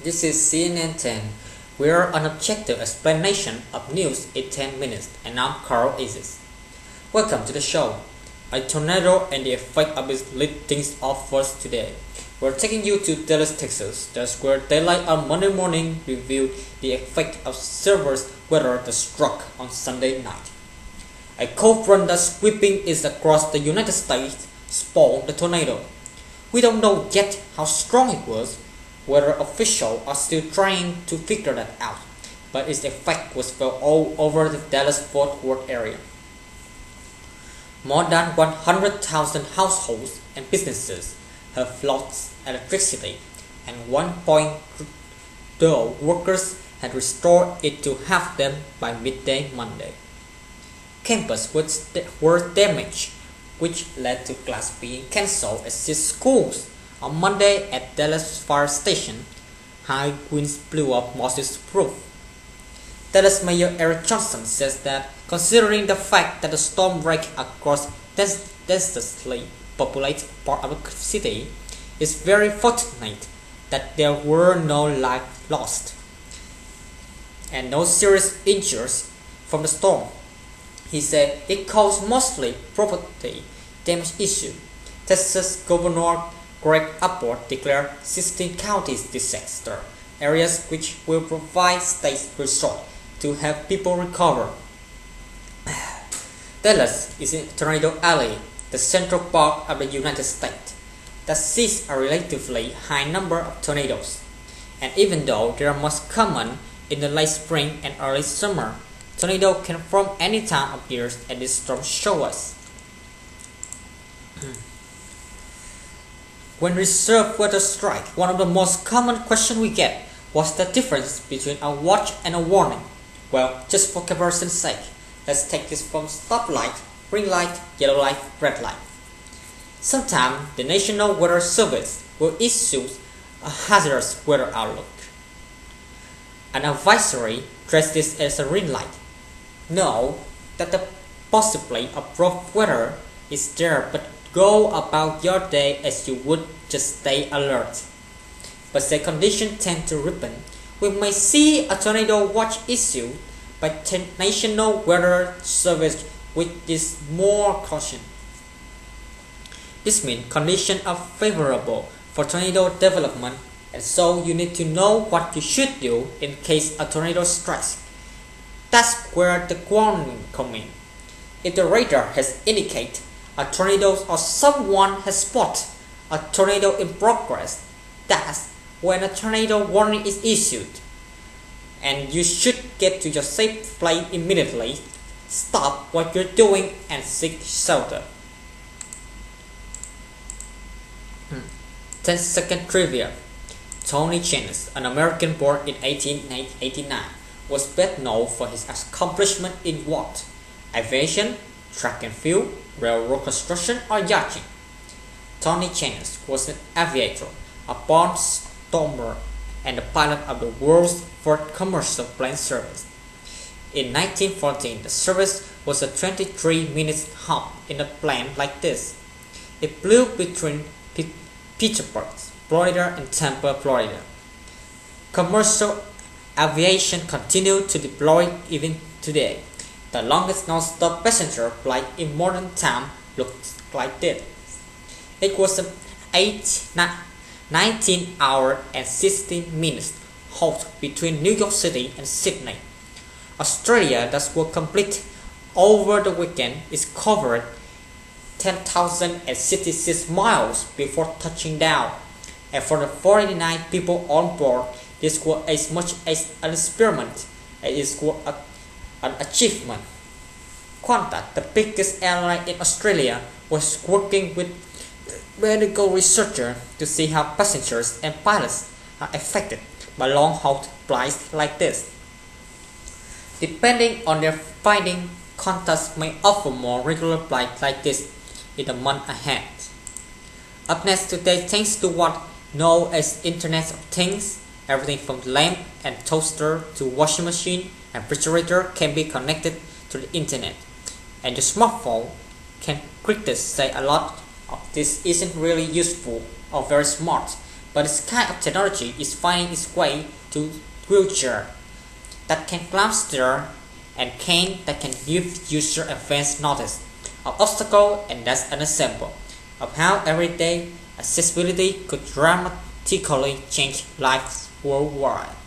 This is CNN 10. We are an objective explanation of news in 10 minutes, and I'm Carl Isis. Welcome to the show. A tornado and the effect of it lit things off first today. We're taking you to Dallas, Texas. That's where daylight on Monday morning revealed the effect of severe weather that struck on Sunday night. A cold front that's sweeping east across the United States spawned the tornado. We don't know yet how strong it was. Weather officials are still trying to figure that out, but its effect was felt all over the Dallas-Fort Worth area. More than 100,000 households and businesses have lost electricity, and 1.0 workers had restored it to half them by midday Monday. Campuses were damaged, which led to class being cancelled at 6 schools. On Monday at Dallas Fire Station, high winds blew up Moses roof. Dallas Mayor Eric Johnson says that considering the fact that the storm raked across densely populated part of the city, it's very fortunate that there were no lives lost and no serious injuries from the storm. He said it caused mostly property damage issue. Texas Governor Greg Abbott declared 16 counties disaster areas, which will provide state resources to help people recover. Dallas is in Tornado Alley, the central part of the United States, that sees a relatively high number of tornadoes. And even though they are most common in the late spring and early summer, tornadoes can form any time of year, and this storm shows us. When reserve weather strike, one of the most common questions we get was the difference between a watch and a warning. Well, just for comparison's sake, let's take this from stoplight, green light, yellow light, red light. Sometimes the National Weather Service will issue a hazardous weather outlook. An advisory treats this as a green light. Know that the possibility of rough weather is there, but go about your day as you would, just stay alert. But the conditions tend to ripen. We may see a tornado watch issued by the National Weather Service, which is more caution. This means conditions are favorable for tornado development, and so you need to know what you should do in case a tornado strikes. That's where the warning comes in. If the radar has indicated a tornado or someone has spotted a tornado in progress, that's when a tornado warning is issued, and you should get to your safe place immediately. Stop what you're doing and seek shelter. 10-second trivia. Tony Chanis, an American born in 1889, was best known for his accomplishment in what? Aviation, track and field, railroad construction, or yachting. Tony Chanis was an aviator, a born stormer, and the pilot of the world's first commercial plane service. In 1914, the service was a 23-minute hop in a plane like this. It flew between Pittsburgh, Florida and Tampa, Florida. Commercial aviation continued to deploy even today. The longest non-stop passenger flight in modern time looks like this. It was an 19 hour and 16 minutes halt between New York City and Sydney. Australia that will complete over the weekend is covered 10,066 miles before touching down, and for the 49 people on board, this was as much as an experiment as it was an achievement. Qantas, the biggest airline in Australia, was working with medical researchers to see how passengers and pilots are affected by long-haul flights like this. Depending on their finding, Qantas may offer more regular flights like this in the month ahead. Up next today, thanks to what known as Internet of Things, everything from lamp and toaster to washing machine and refrigerator can be connected to the internet, and your smartphone can critics say a lot of this isn't really useful or very smart, but this kind of technology is finding its way to wheelchair that can climb stairs and cane that can give user advanced notice of obstacles, and that's an example of how everyday accessibility could dramatically change lives worldwide.